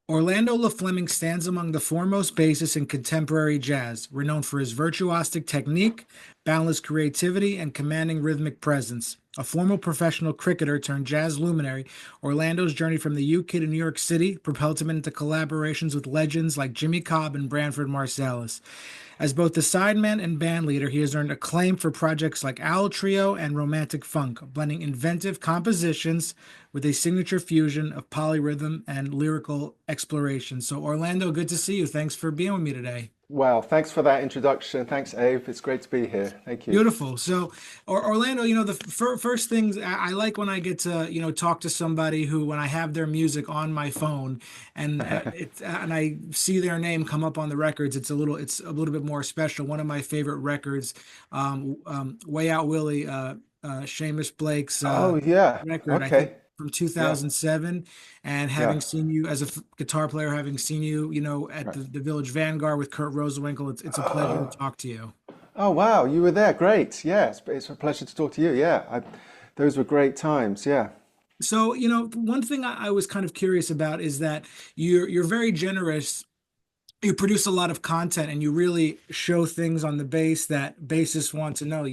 Orlando Fleming stands among the foremost bassists in contemporary jazz, renowned for his virtuosic technique, boundless creativity, and commanding rhythmic presence. A former professional cricketer turned jazz luminary, Orlando's journey from the UK to New York City propelled him into collaborations with legends like Jimmy Cobb and Branford Marsalis. As both the sideman and bandleader, he has earned acclaim for projects like Owl Trio and Romantic Funk, blending inventive compositions with a signature fusion of polyrhythm and lyrical exploration. So, Orlando, good to see you. Thanks for being with me today. Well, thanks for that introduction. Thanks, Abe. It's great to be here. Thank you. Beautiful. So, Orlando, the first things I like when I get to, talk to somebody who, when I have their music on my phone and and I see their name come up on the records, it's a little bit more special. One of my favorite records, Way Out Willie, Seamus Blake's Oh, yeah. record, I think Okay. from Yeah. 2007, and having Yeah. seen you as a guitar player, having seen you, at Right. the Village Vanguard with Kurt Rosenwinkel, it's a pleasure to Oh, talk to you. oh, wow. You were there. Great. Yeah. It's a pleasure to talk to you. Yeah. Those were great times. Yeah. So, one thing I was kind of curious about is that you're very generous. You produce a lot of content and you really show things on the bass that bassists want to know.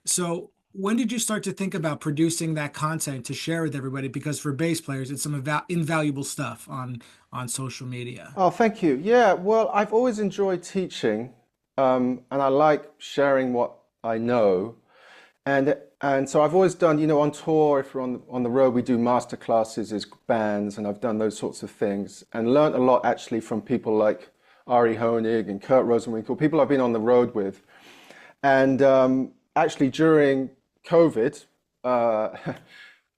So when did you start to think about producing that content to share with everybody? Because for bass players, it's some invaluable stuff on social media. Oh, thank you. Yeah. Well, I've always enjoyed teaching, and I like sharing what I know. And so I've always done, on tour, if we're on the road, we do master classes as bands, and I've done those sorts of things and learned a lot actually from people like Ari Honig and Kurt Rosenwinkel, people I've been on the road with. And actually during COVID, uh,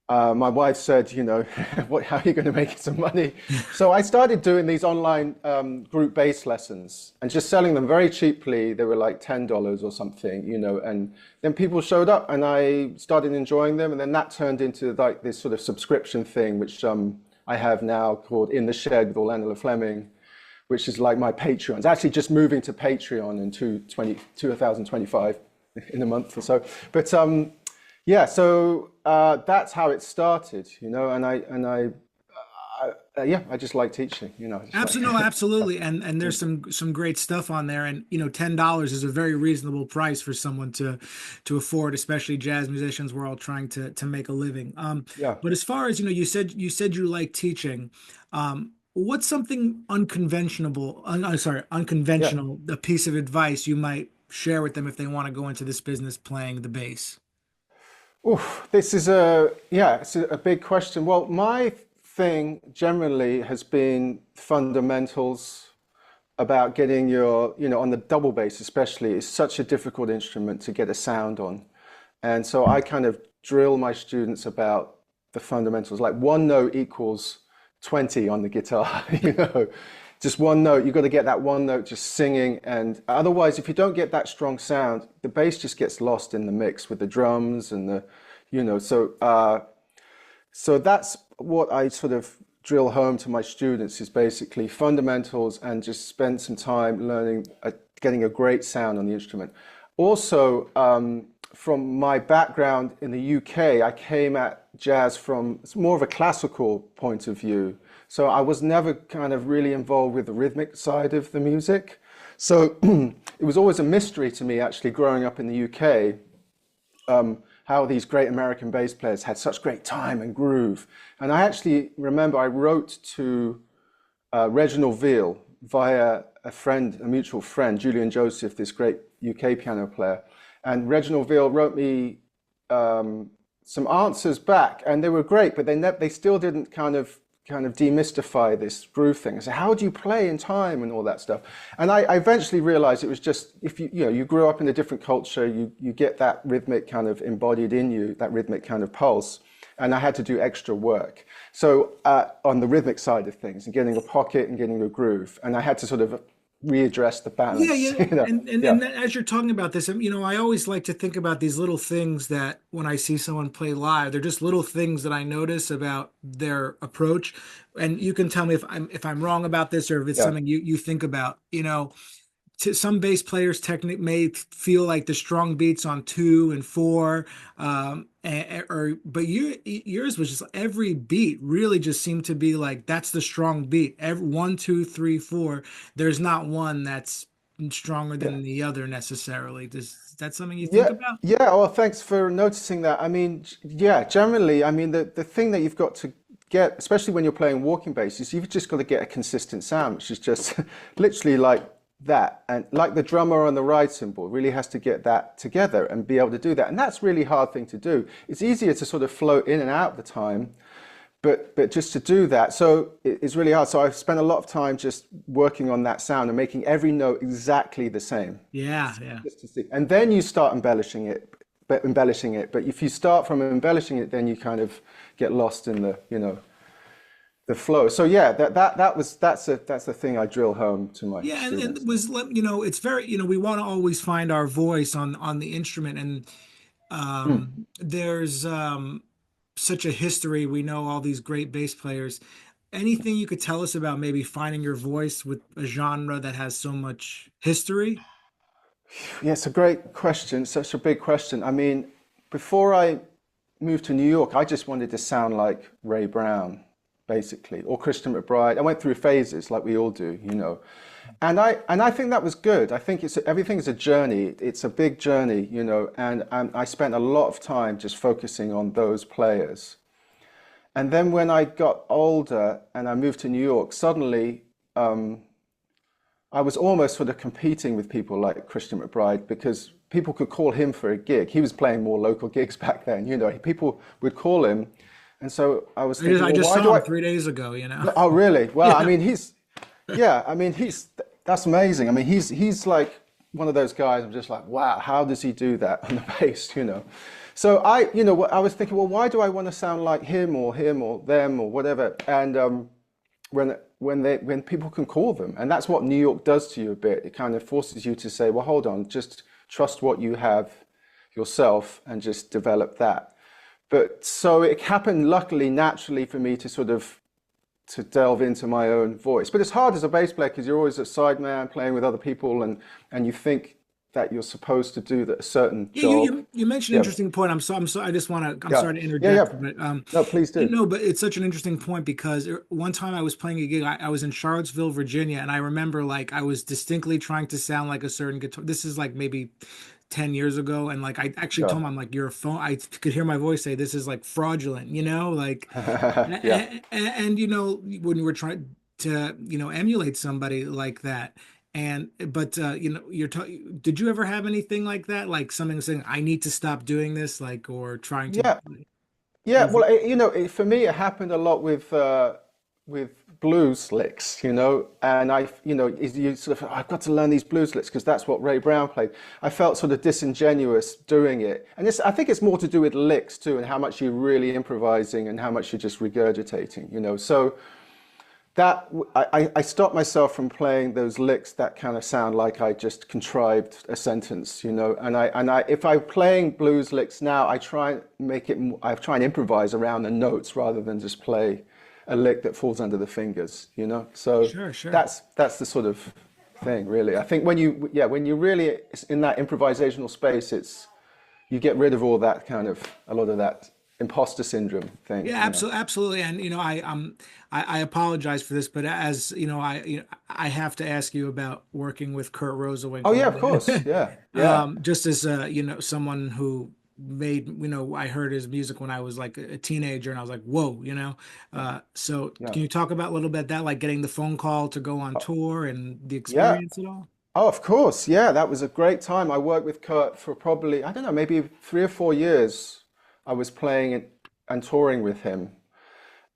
my wife said, how are you going to make some money? So I started doing these online group bass lessons and just selling them very cheaply. They were like $10 or something, and then people showed up and I started enjoying them. And then that turned into like this sort of subscription thing, which I have now called In the Shed with Orlando Fleming, which is like my Patreon. It's actually just moving to Patreon in 2025 in a month or so. But yeah, so that's how it started, yeah, I just like teaching, I just like. Absolutely, no, absolutely, and there's some great stuff on there, and $10 is a very reasonable price for someone to afford, especially jazz musicians. We're all trying to make a living. Yeah, But as far as you said you like teaching. What's something unconventional? Sorry, yeah. unconventional. A piece of advice you might share with them if they want to go into this business playing the bass. Oof, this is it's a big question. Well, my thing generally has been fundamentals about getting on the double bass especially, is such a difficult instrument to get a sound on. And so I kind of drill my students about the fundamentals, like one note equals 20 on the guitar, just one note. You've got to get that one note just singing. And otherwise, if you don't get that strong sound, the bass just gets lost in the mix with the drums and so that's what I sort of drill home to my students is basically fundamentals and just spend some time learning, getting a great sound on the instrument. Also, from my background in the UK, I came at jazz from more of a classical point of view. So I was never kind of really involved with the rhythmic side of the music. So it was always a mystery to me, actually, growing up in the UK, how these great American bass players had such great time and groove. And I actually remember I wrote to Reginald Veal via a mutual friend, Julian Joseph, this great UK piano player. And Reginald Veal wrote me some answers back, and they were great, but they still didn't kind of demystify this groove thing. I said, how do you play in time and all that stuff? And I eventually realized it was just, if you grew up in a different culture, you get that rhythmic kind of embodied in you, that rhythmic kind of pulse. And I had to do extra work. So on the rhythmic side of things, and getting a pocket and getting a groove. And I had to sort of readdress the Yeah, balance, yeah, you know? Yeah. and as you're talking about this, I always like to think about these little things that when I see someone play live, they're just little things that I notice about their approach. And you can tell me if I'm wrong about this or if it's Yeah. something you think about. some bass players technique may feel like the strong beats on 2 and 4, but yours was just every beat really just seemed to be like that's the strong beat. Every 1, 2, 3, 4. There's not one that's stronger Yeah. than the other necessarily. Is that something you think Yeah, about? yeah. Well, thanks for noticing that. I mean, yeah, generally, I mean, the thing that you've got to get, especially when you're playing walking bass, is you've just got to get a consistent sound, which is just literally like that. And like the drummer on the ride cymbal really has to get that together and be able to do that. And that's really hard thing to do. It's easier to sort of float in and out the time, but just to do that, so it's really hard. So I've spent a lot of time just working on that sound and making every note exactly the same. Yeah, yeah. Just to see. And then you start embellishing it, but if you start from embellishing it, then you kind of get lost in the, the flow. So yeah, that's the thing I drill home to my Yeah, and students. it was it's very we want to always find our voice on the instrument, and Mm. there's such a history. We know all these great bass players. Anything you could tell us about maybe finding your voice with a genre that has so much history? Yeah, it's a great question, such a big question. I mean, before I moved to New York, I just wanted to sound like Ray Brown, basically, or Christian McBride. I went through phases like we all do. And I think that was good. I think everything's a journey. It's a big journey. And I spent a lot of time just focusing on those players. And then when I got older and I moved to New York, suddenly I was almost sort of competing with people like Christian McBride because people could call him for a gig. He was playing more local gigs back then. People would call him. And so I was thinking, I well, just why do saw I? him 3 days ago. Oh, really? Well, I Yeah. mean, that's amazing. I mean, he's like one of those guys. I'm just like, wow, how does he do that on the bass? So I was thinking, well, why do I want to sound like him or them or whatever? And when people can call them, and that's what New York does to you a bit. It kind of forces you to say, well, hold on, just trust what you have yourself and just develop that. But so it happened, luckily, naturally for me to sort of to delve into my own voice. But it's hard as a bass player because you're always a sideman playing with other people, and you think that you're supposed to do a certain Yeah, you, job. you mentioned an Yeah, interesting point. I'm so I just want to I'm yeah, sorry to yeah, interject, yeah. but No, please do. no, but it's such an interesting point because one time I was playing a gig. I was in Charlottesville, Virginia, and I remember like I was distinctly trying to sound like a certain guitar. This is like maybe 10 years ago, and like I actually told Sure. him, I'm like, you're a phone. I could hear my voice say this is like fraudulent, like Yeah. and when we're trying to emulate somebody like that. And but did you ever have anything like that, like something saying I need to stop doing this, like, or trying to, Yeah. or Yeah, is well, it? for me, it happened a lot with blues licks, and you sort of, I've got to learn these blues licks because that's what Ray Brown played. I felt sort of disingenuous doing it, and I think it's more to do with licks too, and how much you're really improvising and how much you're just regurgitating. So that I stopped myself from playing those licks that kind of sound like I just contrived a sentence. And if I'm playing blues licks now, I try and I try and improvise around the notes rather than just play a lick that falls under the fingers. So Sure, sure. that's the sort of thing, really. I think when you really in that improvisational space, you get rid of all that a lot of that imposter syndrome thing. Yeah, absolutely, absolutely. And I apologize for this, but as I have to ask you about working with Kurt Oh yeah, Rosenwinkel. of course. Yeah, yeah. Just as someone who made, I heard his music when I was like a teenager, and I was like, whoa. So Yeah. can you talk about a little bit that, like getting the phone call to go on tour and the Yeah. experience at all? Oh, of course. Yeah, that was a great time. I worked with Kurt for probably, I don't know, maybe 3 or 4 years. I was playing and touring with him.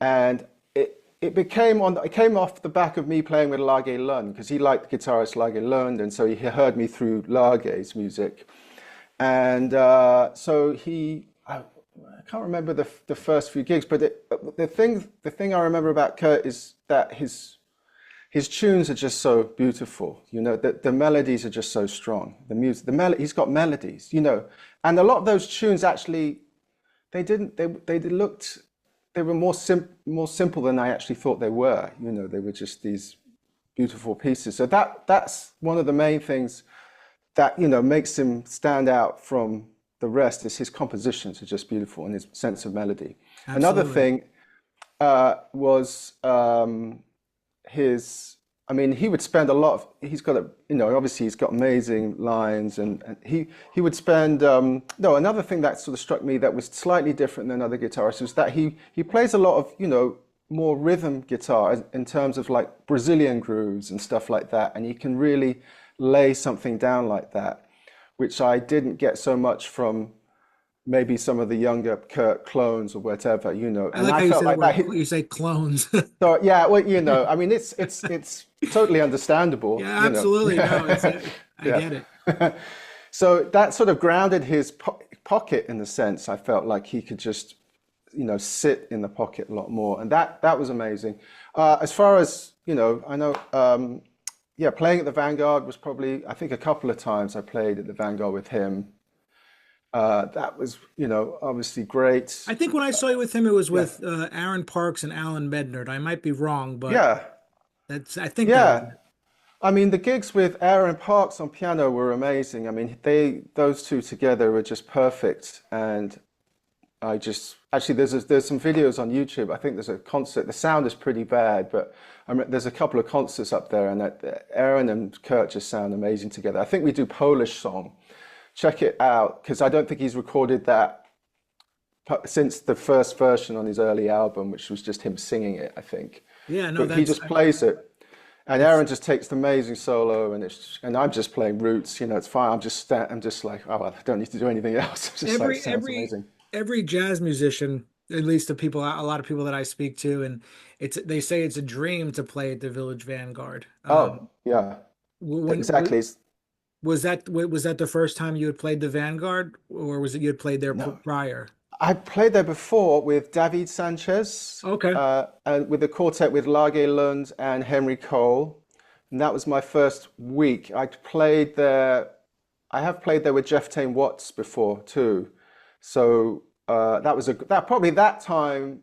And it came off the back of me playing with Lage Lund because he liked the guitarist Lage Lund, and so he heard me through Lage's music. And I can't remember the first few gigs, but the thing I remember about Kurt is that his tunes are just so beautiful, the melodies are just so strong. The music, he's got melodies. And a lot of those tunes actually, they were more simple than I actually thought they were. They were just these beautiful pieces. So that's one of the main things that, makes him stand out from the rest is his compositions are just beautiful and his sense of melody. Another Absolutely. thing was his, I mean, he would spend a lot of, he's got a, obviously he's got amazing lines and he would spend, no, another thing that sort of struck me that was slightly different than other guitarists was that he plays a lot of, more rhythm guitar in terms of like Brazilian grooves and stuff like that. And he can really lay something down like that, which I didn't get so much from maybe some of the younger Kurt clones or whatever, I and like I how you felt say that like word. that. You say clones. So yeah, well, I mean, it's totally understandable, Yeah, absolutely. No, it's I Yeah. get it. So that sort of grounded his pocket in the sense I felt like he could just, sit in the pocket a lot more, and that was amazing. As far as I know, yeah, playing at the Vanguard was probably I think a couple of times I played at the Vanguard with him. That was, obviously great. I think when I saw you with him, it was Yeah, with Aaron Parks and Alan Mednard. I might be wrong, but yeah, I think that was yeah. it. I mean, the gigs with Aaron Parks on piano were amazing. I mean, those two together were just perfect. And I just actually there's some videos on YouTube. I think there's a concert. The sound is pretty bad, but there's a couple of concerts up there, and Aaron and Kurt just sound amazing together. I think we do Polish song. Check it out because I don't think he's recorded that since the first version on his early album, which was just him singing it, I think. Yeah, no, But he just plays it. And it's Aaron just takes the amazing solo, and I'm just playing roots. It's fine. I'm just like, oh, well, I don't need to do anything else. It's just like every sounds every amazing. every jazz musician, at least the people, a lot of people that I speak to, and they say it's a dream to play at the Village Vanguard. Oh, yeah, When exactly. was that the first time you had played the Vanguard, or was it you had played there No, prior? I played there before with David Sanchez, Okay. and with the quartet with Lage Lund and Henry Cole, and that was my first week. I have played there with Jeff Tain Watts before too. So that probably that time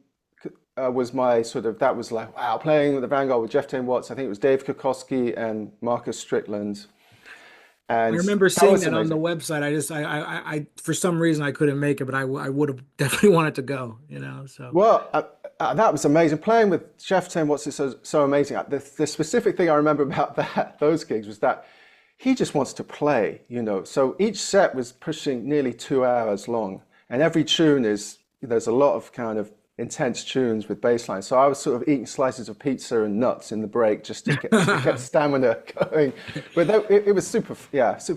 was my sort of that was like wow playing with the Vanguard with Jeff Tain Watts. I think it was Dave Kokoski and Marcus Strickland, I and remember that seeing was that on the amazing. website. I for some reason I couldn't make it, but I would have definitely wanted to go, so. Well, that was amazing. Playing with Jeff Tain Watts is so amazing. The specific thing I remember about those gigs was that he just wants to play. So each set was pushing nearly 2 hours long, and every tune there's a lot of kind of intense tunes with bass lines. So I was sort of eating slices of pizza and nuts in the break just to get stamina going. But it was super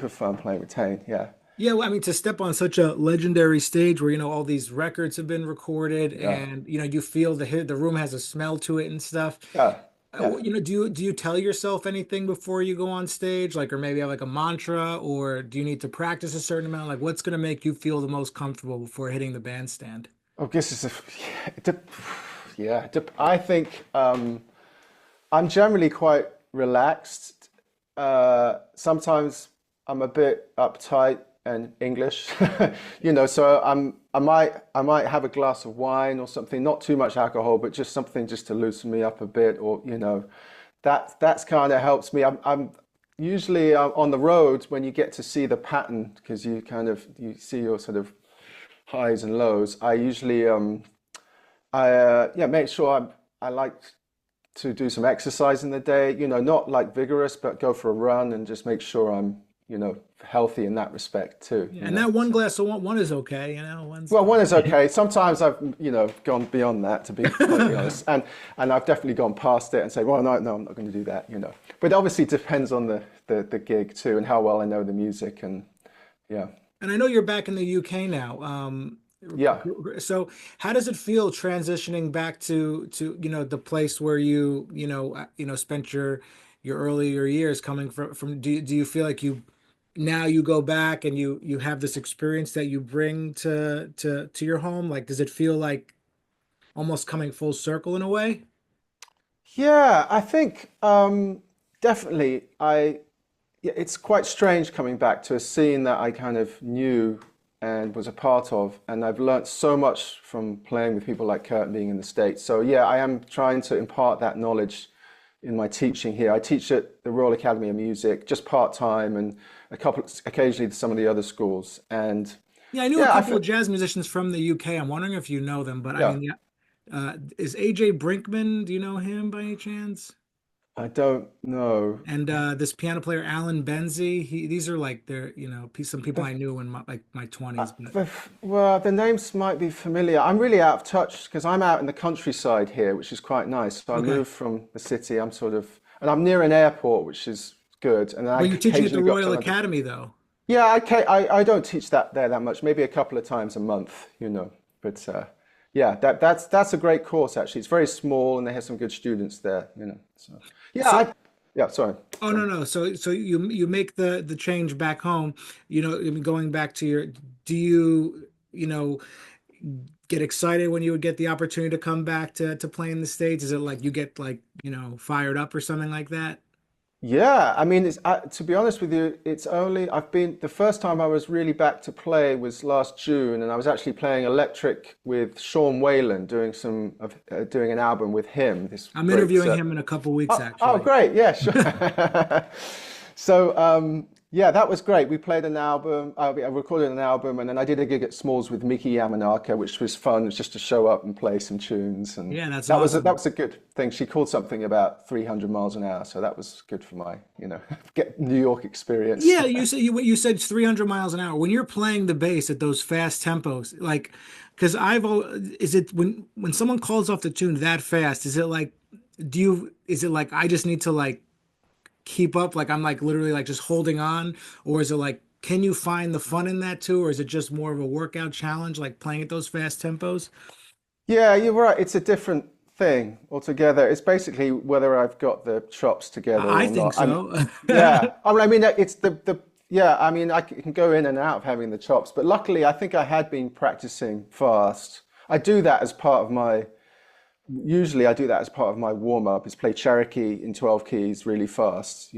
fun playing with Tain. Yeah, Yeah, well, I mean, to step on such a legendary stage where, all these records have been recorded yeah, and, you feel the room has a smell to it and stuff. yeah, yeah. Do you tell yourself anything before you go on stage? Like, or maybe have like a mantra, or do you need to practice a certain amount? Like, what's going to make you feel the most comfortable before hitting the bandstand? Oh, this is I think I'm generally quite relaxed. Sometimes I'm a bit uptight and English, So I might have a glass of wine or something, not too much alcohol, but just something just to loosen me up a bit, or that's kind of helps me. I'm usually on the road when you get to see the pattern because you see your sort of highs and lows. I usually make sure I like to do some exercise in the day, not like vigorous, but go for a run and just make sure I'm, healthy in that respect too, Yeah, and that one So, glass of one is okay, one's well, one is fine. okay. Sometimes I've, gone beyond that to be totally honest, and I've definitely gone past it and say, well, no, I'm not going to do that, But obviously, it depends on the gig too, and how well I know the music, and yeah, And I know you're back in the UK now. yeah. So how does it feel transitioning back to the place where spent your earlier years coming from do you feel like now you go back and you have this experience that you bring to your home? Like, does it feel like almost coming full circle in a way? Yeah, I think definitely. Yeah, it's quite strange coming back to a scene that I kind of knew and was a part of, and I've learnt so much from playing with people like Kurt and being in the States. So yeah, I am trying to impart that knowledge in my teaching here. I teach at the Royal Academy of Music, just part-time, and occasionally some of the other schools. And Yeah, I knew a yeah, couple of jazz musicians from the UK. I'm wondering if you know them, but I yeah, mean, yeah, is AJ Brinkman? Do you know him by any chance? I don't know. And this piano player Alan Benzie. These are like they're some people I knew in my 20s. But Well, the names might be familiar. I'm really out of touch because I'm out in the countryside here, which is quite nice. So I okay, moved from the city. And I'm near an airport, which is good. And I well, you're teaching at the occasionally got to Royal London. Academy though. Yeah, I don't teach that there that much. Maybe a couple of times a month, you know. But yeah, that's a great course actually. It's very small, and they have some good students there, you know. So yeah, So yeah. Sorry. oh Go on. no. So you make the change back home. I mean, going back to your, do you know get excited when you would get the opportunity to come back to play in the States? Is it like you get like, fired up or something like that? Yeah, I mean, to be honest with you, it's only I've been the first time I was really back to play was last June, and I was actually playing electric with Sean Whalen, doing an album with him. This I'm great interviewing him in a couple weeks oh, actually. great, yeah, sure. So yeah, that was great. We played an album, I recorded an album, and then I did a gig at Smalls with Miki Yamanaka, which was fun. It was just to show up and play some tunes, and Yeah, that's that awesome. was a good thing. She called something about 300 miles an hour, so that was good for my, get New York experience. Yeah, you said it's 300 miles an hour. When you're playing the bass at those fast tempos, like, because is it when someone calls off the tune that fast, is it like, is it like I just need to like keep up, like I'm like literally like just holding on, or is it like can you find the fun in that too, or is it just more of a workout challenge, like playing at those fast tempos? Yeah, you're right. It's a different thing altogether. It's basically whether I've got the chops together I or think not. I mean, so. yeah. I mean, it's the yeah. I mean, I can go in and out of having the chops, but luckily, I think I had been practicing fast. I do that as part of my. Usually, I do that as part of my warm up. Is play Cherokee in 12 keys really fast.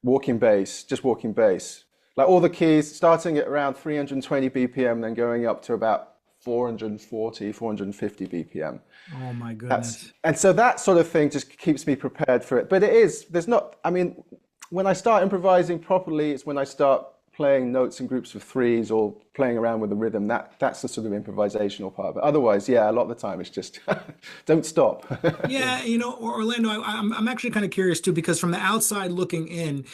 Walking bass, just walking bass. Like all the keys, starting at around 320 BPM, then going up to about 440, 450 BPM. Oh my That's goodness. and so that sort of thing just keeps me prepared for it. But there's not, I mean, when I start improvising properly, it's when I start playing notes in groups of threes or playing around with the rhythm. That's the sort of improvisational part. But otherwise, yeah, a lot of the time it's just don't stop. Yeah, Orlando, I'm actually kind of curious too, because from the outside looking in,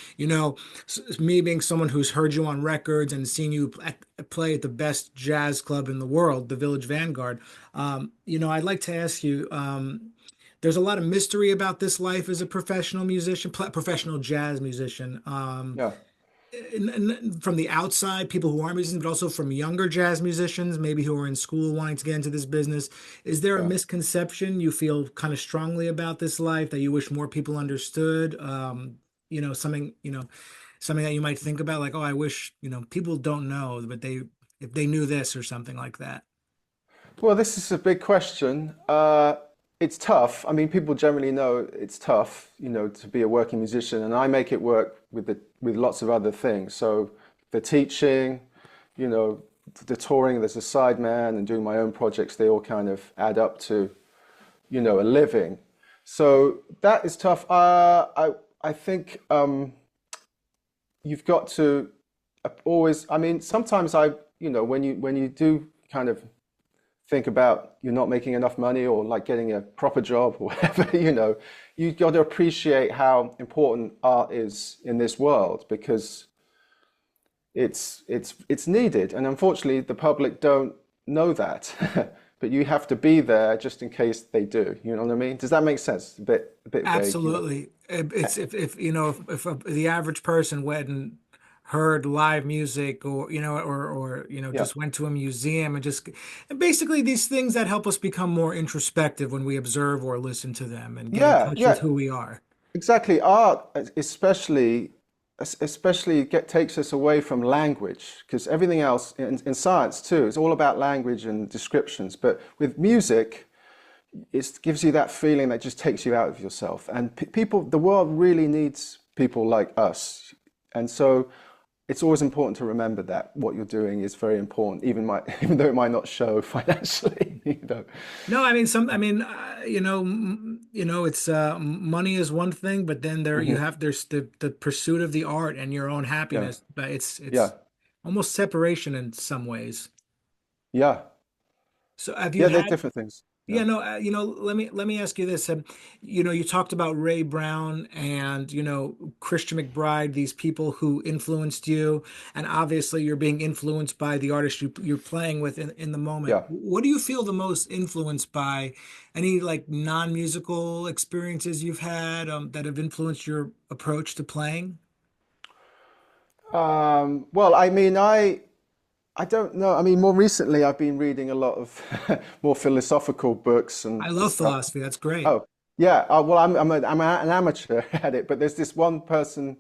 me being someone who's heard you on records and seen you play at the best jazz club in the world, the Village Vanguard, I'd like to ask you, there's a lot of mystery about this life as a professional musician, professional jazz musician. Yeah, From the outside, people who aren't musicians, but also from younger jazz musicians, maybe who are in school wanting to get into this business. Is there a yeah. misconception you feel kind of strongly about this life that you wish more people understood? Something that you might think about, like, oh, I wish, people don't know, but if they knew this or something like that. Well, this is a big question. It's tough. I mean, people generally know it's tough, to be a working musician, and I make it work with lots of other things. So the teaching, you know, the touring, there's a sideman, and doing my own projects. They all kind of add up to, a living. So that is tough. I think you've got to always. I mean, sometimes when you do kind of think about you're not making enough money or like getting a proper job or whatever, you've got to appreciate how important art is in this world because it's needed. And unfortunately, the public don't know that. But you have to be there just in case they do. You know what I mean? Does that make sense? A bit vague. Absolutely. It's if the average person went and heard live music or Yeah. just went to a museum and basically these things that help us become more introspective when we observe or listen to them and get in Yeah, touch with yeah. who we are. Exactly. Art, especially takes us away from language because everything else in science too is all about language and descriptions. But with music, it gives you that feeling that just takes you out of yourself. And the world really needs people like us. And so it's always important to remember that what you're doing is very important, even though it might not show financially, you know. No, I mean it's money is one thing, but then Hmm. there's the pursuit of the art and your own Yeah, happiness, but yeah, it's almost separation in some ways. yeah, So have you yeah. They're had different things. Yeah. Yeah, no, let me ask you this. You talked about Ray Brown and, Christian McBride, these people who influenced you, and obviously you're being influenced by the artist you're playing with in the moment. Yeah. What do you feel the most influenced by? Any like non-musical experiences you've had that have influenced your approach to playing? Well, I mean, I don't know. I mean, more recently, I've been reading a lot of more philosophical books I and love stuff. philosophy. That's great. Oh, yeah. Well, I'm an amateur at it, but there's this one person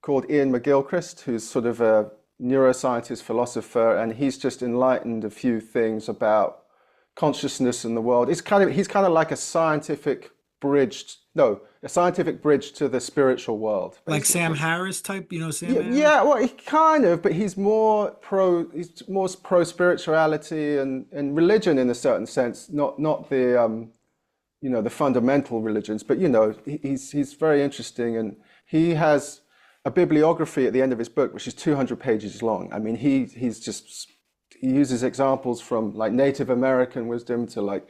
called Ian McGilchrist who's sort of a neuroscientist philosopher, and he's just enlightened a few things about consciousness in the world. He's kind of like a scientific bridge to the spiritual world, Like Sam basically. Harris type, Sam Yeah, Harris? yeah, well, he kind of, but he's more pro spirituality and religion in a certain sense, not the the fundamental religions, but he's very interesting, and he has a bibliography at the end of his book which is 200 pages long. I mean, he uses examples from like Native American wisdom to like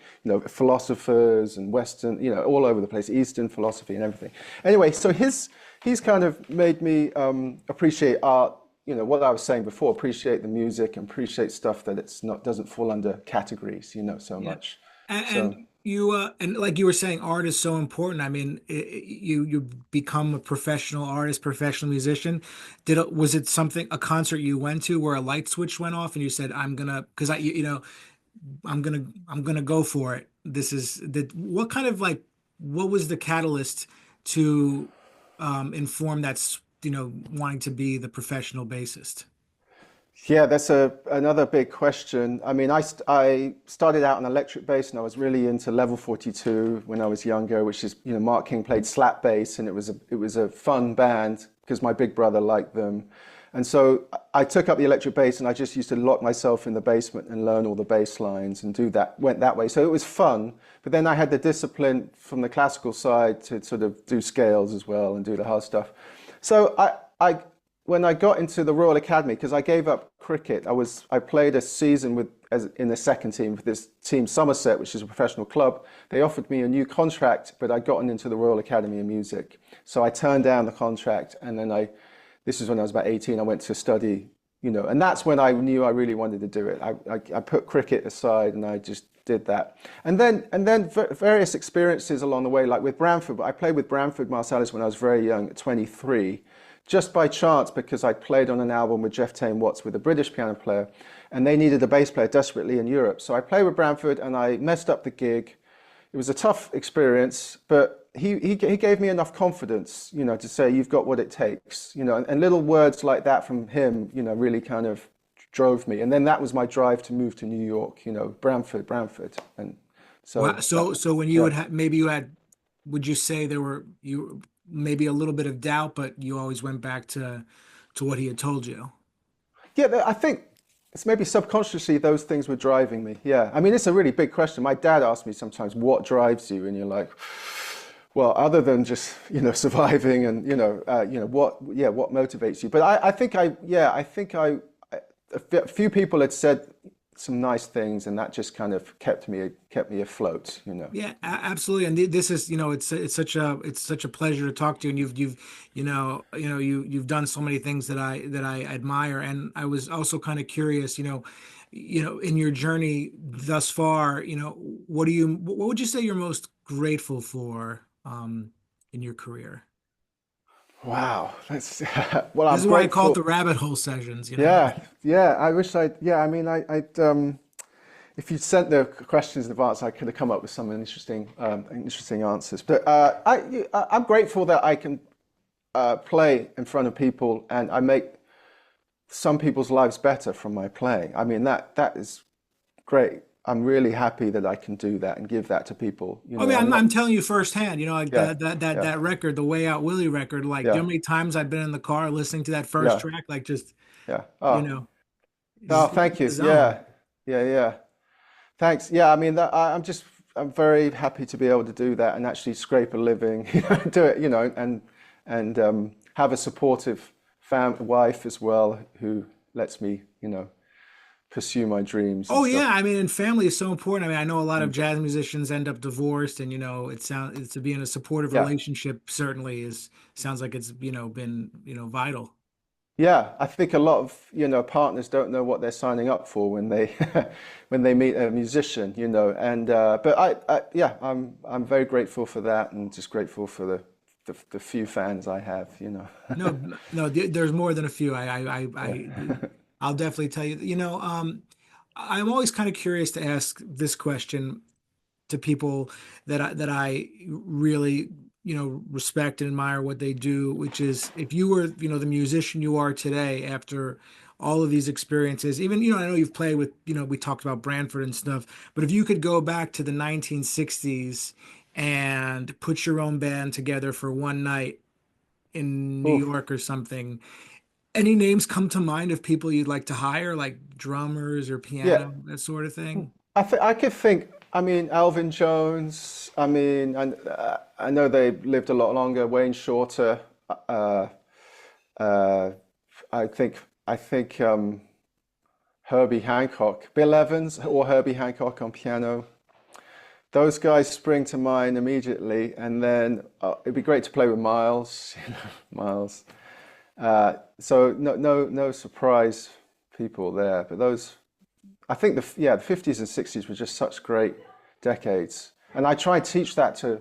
philosophers and Western, all over the place, Eastern philosophy and everything. Anyway, so he's kind of made me appreciate art. What I was saying before, appreciate the music and appreciate stuff that it's not doesn't fall under categories, so Yeah. much. And So you and like you were saying, art is so important. I mean, you become a professional artist, professional musician. Was it a concert you went to where a light switch went off and you said, "I'm gonna," because I'm gonna go for it. This is what kind of like what was the catalyst to inform that's wanting to be the professional bassist? yeah, that's another big question. I mean, I started out on electric bass, and I was really into level 42 when I was younger, which is, Mark King played slap bass, and it was a fun band because my big brother liked them. And so I took up the electric bass, and I just used to lock myself in the basement and learn all the bass lines and went that way. So it was fun. But then I had the discipline from the classical side to sort of do scales as well and do the hard stuff. So when I got into the Royal Academy, because I gave up cricket, I played a season in the second team with this team Somerset, which is a professional club. They offered me a new contract, but I'd gotten into the Royal Academy of Music. So I turned down the contract, and then this is when I was about 18, I went to study, and that's when I knew I really wanted to do it. I put cricket aside and I just did that. And then various experiences along the way, like with Branford. I played with Branford Marsalis when I was very young, at 23, just by chance, because I played on an album with Jeff Tain Watts with a British piano player, and they needed a bass player desperately in Europe. So I played with Branford and I messed up the gig. It was a tough experience, but he gave me enough confidence, to say you've got what it takes, and little words like that from him, really kind of drove me. And then that was my drive to move to New York, Branford. And Wow. so that, So when you yeah. would maybe you had, would you say you maybe a little bit of doubt, but you always went back to what he had told you? Yeah, I think it's maybe subconsciously those things were driving me. Yeah. I mean, it's a really big question. My dad asked me sometimes, what drives you? And you're like, well, other than just, surviving and, what motivates you? But a few people had said some nice things, and that just kind of kept me afloat. Yeah, absolutely. And this is, it's such a pleasure to talk to you. And you've done so many things that I admire. And I was also kind of curious, in your journey thus far, what would you say you're most grateful for in your career? Wow. That's, well, This I'm is why I call it grateful. the rabbit hole sessions. Yeah, yeah. I wish yeah, I mean, if you'd sent the questions in advance, I could have come up with some interesting answers. But I'm grateful that I can play in front of people, and I make some people's lives better from my playing. I mean, that is great. I'm really happy that I can do that and give that to people. I mean, I'm not. I'm telling you firsthand, like Yeah, yeah, that record, the Way Out Willie record, like, do you yeah, know how many times I've been in the car listening to that first yeah, track, like just, yeah. you Oh, know, no, in thank the you. zone. Yeah, yeah, yeah. Thanks. Yeah, I mean, I'm very happy to be able to do that and actually scrape a living, do it, and have a supportive wife as well who lets me, pursue my dreams and Oh stuff. yeah, I mean, and family is so important. I mean, I know a lot of Mm. jazz musicians end up divorced, and it's to be in a supportive Yeah. relationship certainly sounds like it's been vital. Yeah, I think a lot of, partners don't know what they're signing up for when they when they meet a musician, and but yeah, I'm very grateful for that and just grateful for the few fans I have. No, no, there's more than a few. Yeah. I'll definitely tell you. I'm always kind of curious to ask this question to people that I really respect and admire what they do, which is if you were the musician you are today after all of these experiences, even I know you've played with we talked about Branford and stuff, but if you could go back to the 1960s and put your own band together for one night in New Oof. York or something, any names come to mind of people you'd like to hire, like drummers or Yeah. piano, that sort of thing? I could think. I mean, Alvin Jones. I mean, I know they lived a lot longer. Wayne Shorter. Uh, uh, I think Herbie Hancock, Bill Evans, or Herbie Hancock on piano. Those guys spring to mind immediately. And then it'd be great to play with Miles. Miles. So no surprise people there. But those. I think the 50s and 60s were just such great decades. And I try and teach that to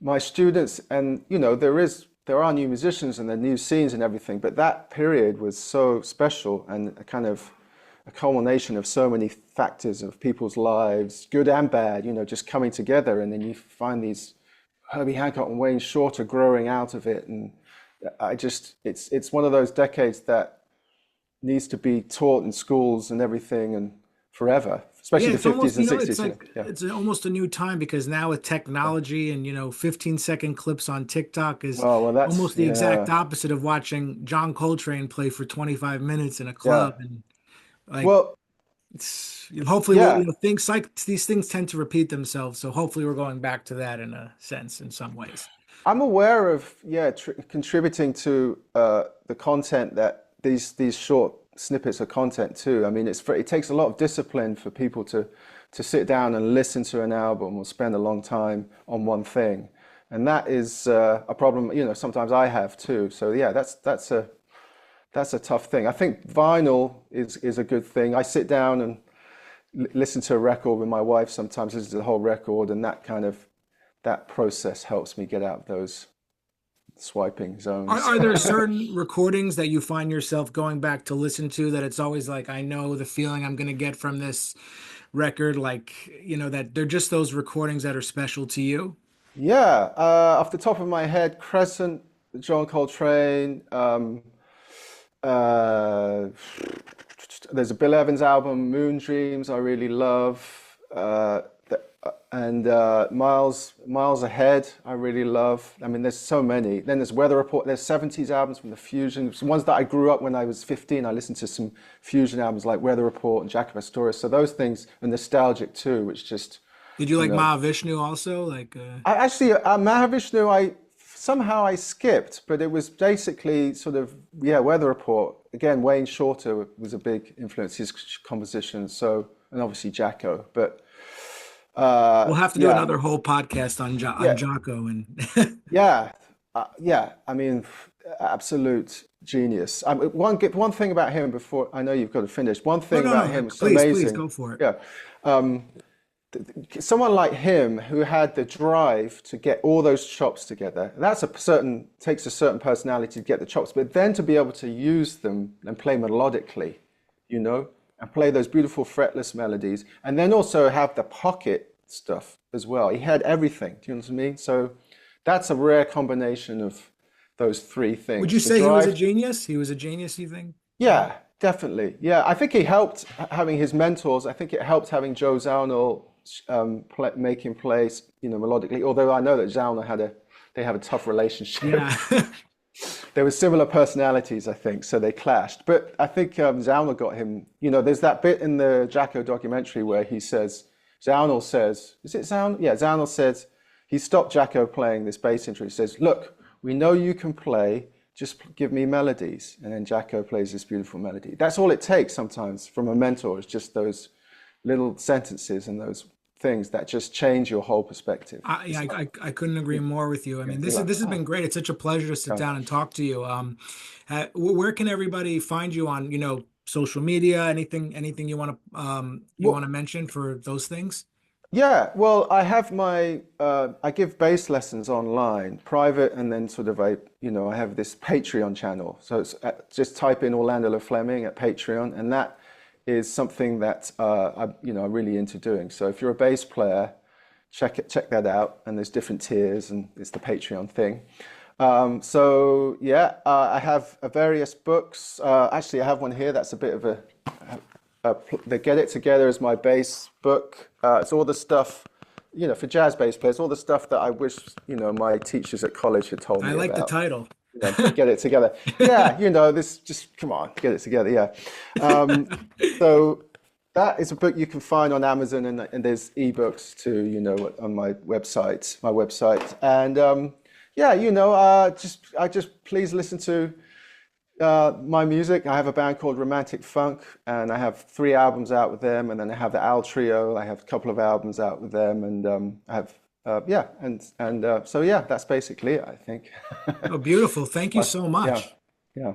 my students. And, there are new musicians and there are new scenes and everything, but that period was so special and a kind of a culmination of so many factors of people's lives, good and bad, just coming together. And then you find these Herbie Hancock and Wayne Shorter growing out of it. And it's one of those decades that needs to be taught in schools and everything and forever, Yeah, especially the it's 50s almost, and it's 60s. Yeah, like yeah, it's almost a new time because now with yeah. technology and 15-second clips on TikTok is Well, that's, almost the exact yeah, opposite of watching John Coltrane play for 25 minutes in a yeah. club. And like Well, it's hopefully yeah, things like these things tend to repeat themselves. So hopefully we're going back to that in a sense in some ways. I'm aware of, yeah, contributing to the content that these short snippets of content too. I mean, it takes a lot of discipline for people to sit down and listen to an album or spend a long time on one thing, and that is a problem. Sometimes I have too. So yeah, that's a tough thing. I think vinyl is a good thing. I sit down and listen to a record with my wife sometimes, listen to the whole record, and that process helps me get out of those swiping zones. Are there certain recordings that you find yourself going back to listen to that it's always like, I know the feeling I'm going to get from this record, like, that they're just those recordings that are special to you? Yeah, off the top of my head, Crescent, John Coltrane. Uh, there's a Bill Evans album, Moon Dreams, I really love. And Miles Ahead, I really love. I mean, there's so many. Then there's Weather Report. There's 70s albums from the Fusion. Some ones that I grew up when I was 15. I listened to some Fusion albums like Weather Report and Jacob Astorius. So those things are nostalgic too, which just, Did you you like know. Mahavishnu also? Like, I actually, Mahavishnu, somehow I skipped, but it was basically sort of, yeah, Weather Report. Again, Wayne Shorter was a big influence, his compositions. So, and obviously Jacko, but we'll have to do yeah, another whole podcast on yeah, Jocko and yeah, yeah. I mean, absolute genius. One thing about him before I know you've got to finish. One no, thing no, about no. him was so Please amazing. go for it. Yeah, um, someone like him who had the drive to get all those chops together. That's takes a certain personality to get the chops, but then to be able to use them and play melodically, and play those beautiful fretless melodies, and then also have the pocket stuff as well. He had everything. Do you know what I mean? So that's a rare combination of those three Would you things. The say he was a drive, genius? He was a genius, you think? yeah, Definitely. Yeah, I think he helped having his mentors. I think it helped having Joe Zawinul make him play, melodically. Although I know that Zawinul they have a tough relationship. Yeah. There were similar personalities, I think, so they clashed. But I think Zawinul got him. There's that bit in the Jacko documentary where Zawinul says, is it Zawinul? Yeah, Zawinul says he stopped Jacko playing this bass intro. He says, "Look, we know you can play. Just give me melodies." And then Jacko plays this beautiful melody. That's all it takes sometimes from a mentor, is just those little sentences and those things that just change your whole perspective. I couldn't agree more with you. I mean, this has been great. It's such a pleasure to sit down and talk to you. Where can everybody find you on, social media? Anything you want to mention for those things? Yeah, well, I have I give bass lessons online, private, and then I have this Patreon channel. So it's just type in Orlando Fleming at Patreon, and that is something that I'm really into doing. So if you're a bass player, check that out. And there's different tiers, and it's the Patreon thing. I have various books. Actually, I have one here that's a bit of the Get It Together is my bass book. It's all the stuff, for jazz bass players, all the stuff that I wish, my teachers at college had told me about. I like the title. Get it together. Yeah, come on, get it together. Yeah. So that is a book you can find on Amazon, and there's ebooks too, on my website. And just please listen to my music. I have a band called Romantic Funk, and I have 3 albums out with them, and then I have the Al Trio. I have a couple of albums out with them, and I have that's basically it, I think. Oh, beautiful! Thank you so much. Yeah.